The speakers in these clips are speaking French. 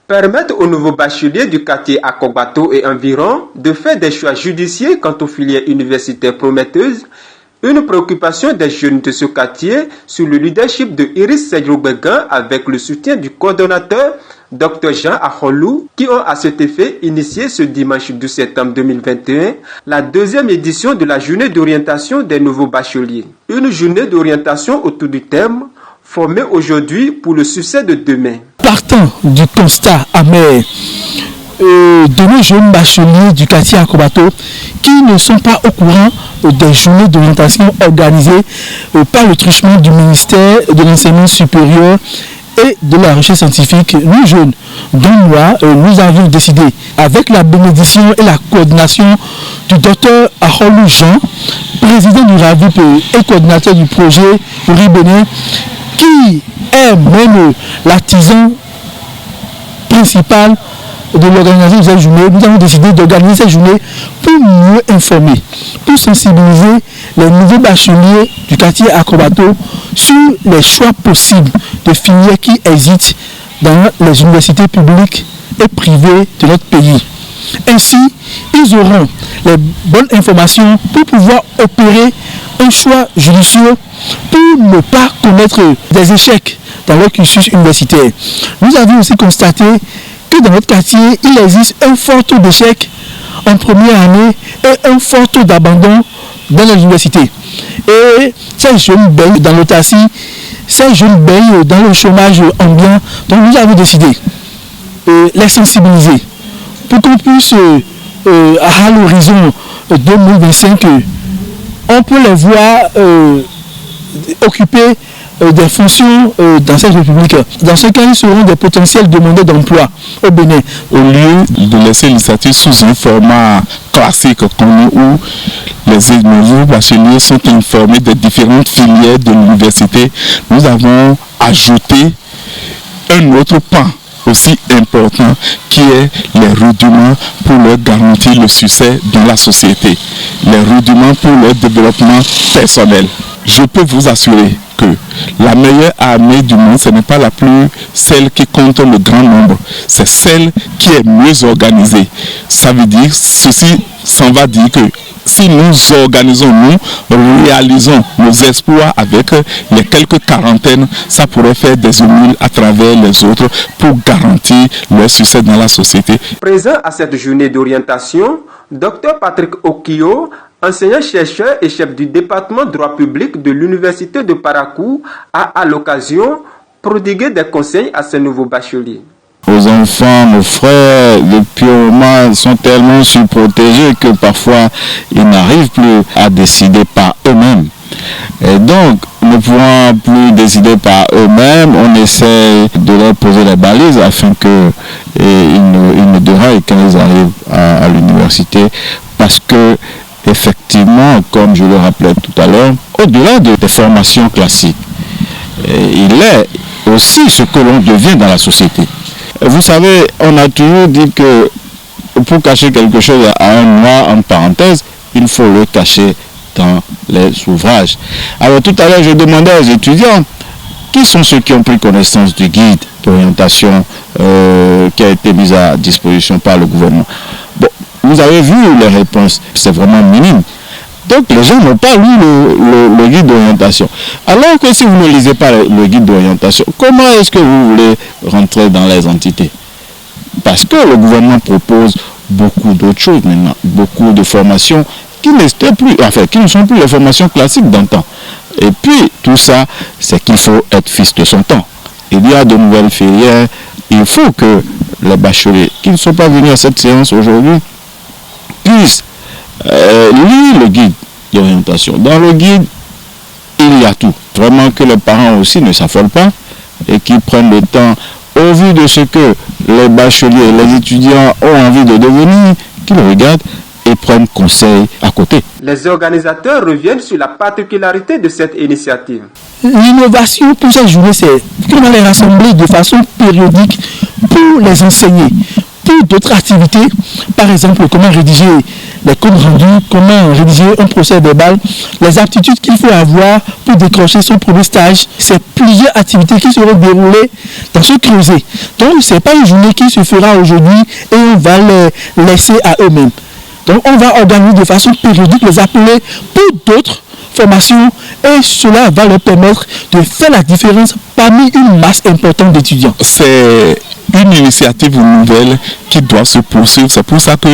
Permettre aux nouveaux bacheliers du quartier Akogbato et environ de faire des choix judicieux quant aux filières universitaires prometteuses, une préoccupation des jeunes de ce quartier sous le leadership de Iris Sedjoubegan avec le soutien du coordonnateur Dr Jean Akholou qui ont à cet effet initié ce dimanche 12 septembre 2021 la deuxième édition de la journée d'orientation des nouveaux bacheliers. Une journée d'orientation autour du thème formé aujourd'hui pour le succès de demain. Partant du constat amer de nos jeunes bacheliers du quartier Akogbato qui ne sont pas au courant des journées d'orientation organisées par le truchement du ministère de l'enseignement supérieur et de la recherche scientifique, nous jeunes, dont nous avions décidé, avec la bénédiction et la coordination du docteur Akholou Jean, président du RAVUP et coordinateur du projet Ribéné, qui est même l'artisan principal de l'organisation de cette journée. Nous avons décidé d'organiser cette journée pour mieux informer, pour sensibiliser les nouveaux bacheliers du quartier Akogbato sur les choix possibles de filières qui existent dans les universités publiques et privées de notre pays. Ainsi, ils auront les bonnes informations pour pouvoir opérer un choix judicieux pour ne pas commettre des échecs dans leur cursus universitaire. Nous avons aussi constaté que dans notre quartier, il existe un fort taux d'échec en première année et un fort taux d'abandon dans les universités. Et ces jeunes baignent dans l'autarcie, ces jeunes baignent dans le chômage ambiant. Donc nous avons décidé de les sensibiliser pour qu'on puisse, à l'horizon 2025, on peut les voir occuper des fonctions dans cette république. Dans ce cas, ils seront des potentiels demandeurs d'emploi au Bénin. Au lieu de laisser l'initiative sous un format classique comme où les nouveaux bacheliers sont informés des différentes filières de l'université, nous avons ajouté un autre pan aussi important qui est les rudiments pour leur garantir le succès dans la société, les rudiments pour leur développement personnel. Je peux vous assurer que la meilleure armée du monde, ce n'est pas celle qui compte le grand nombre, c'est celle qui est mieux organisée. Ça veut dire, ceci s'en va dire que si nous organisons, nous réalisons nos exploits avec les quelques quarantaines, ça pourrait faire des humiles à travers les autres pour garantir leur succès dans la société. Présent à cette journée d'orientation, Dr Patrick Okio, enseignant-chercheur et chef du département droit public de l'université de Parakou, a à l'occasion prodigué des conseils à ces nouveaux bacheliers. Aux enfants, nos frères, depuis un moment, ils sont tellement surprotégés que parfois ils n'arrivent plus à décider par eux-mêmes. Et donc, ne pouvant plus décider par eux-mêmes, on essaie de leur poser les balises afin qu'ils ne déraillent quand ils arrivent à l'université. Parce que, effectivement, comme je le rappelais tout à l'heure, au-delà des formations classiques, il est aussi ce que l'on devient dans la société. Vous savez, on a toujours dit que pour cacher quelque chose à un noir, en parenthèse, il faut le cacher dans les ouvrages. Alors tout à l'heure, je demandais aux étudiants, qui sont ceux qui ont pris connaissance du guide d'orientation qui a été mis à disposition par le gouvernement? Bon, vous avez vu les réponses, c'est vraiment minime. Donc les gens n'ont pas lu le guide d'orientation. Alors que si vous ne lisez pas le guide d'orientation, comment est-ce que vous voulez rentrer dans les entités? Parce que le gouvernement propose beaucoup d'autres choses maintenant, beaucoup de formations qui ne sont plus les formations classiques d'antan. Et puis tout ça, c'est qu'il faut être fils de son temps. Il y a de nouvelles filières. Il faut que les bacheliers qui ne sont pas venus à cette séance aujourd'hui puissent lire le guide d'orientation. Dans le guide, il y a tout. Vraiment que les parents aussi ne s'affolent pas et qu'ils prennent le temps, au vu de ce que les bacheliers, les étudiants ont envie de devenir, qu'ils regardent et prennent conseil à côté. Les organisateurs reviennent sur la particularité de cette initiative. L'innovation pour cette journée, c'est qu'on va les rassembler de façon périodique pour les enseigner. Pour d'autres activités, par exemple, comment rédiger les comptes rendus, comment rédiger un procès verbal, les aptitudes qu'il faut avoir pour décrocher son premier stage. C'est plusieurs activités qui seront déroulées dans ce creuset. Donc, ce n'est pas une journée qui se fera aujourd'hui et on va les laisser à eux-mêmes. Donc, on va organiser de façon périodique, les appeler pour d'autres formations et cela va leur permettre de faire la différence parmi une masse importante d'étudiants. C'est une initiative nouvelle qui doit se poursuivre. C'est pour ça que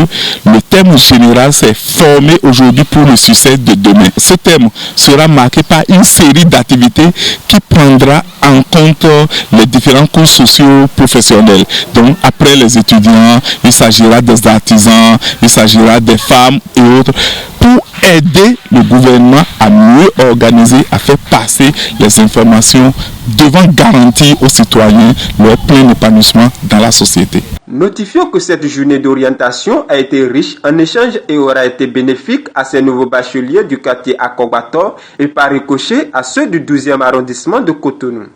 le thème général, c'est former aujourd'hui pour le succès de demain. Ce thème sera marqué par une série d'activités qui prendra en compte les différents cours sociaux professionnels. Donc après les étudiants, il s'agira des artisans, il s'agira des femmes et autres, pour aider le gouvernement à mieux organiser, à faire passer les informations devant garantir aux citoyens leur plein épanouissement dans la société. Notifions que cette journée d'orientation a été riche en échanges et aura été bénéfique à ces nouveaux bacheliers du quartier Akogbato et par ricochet à ceux du 12e arrondissement de Cotonou.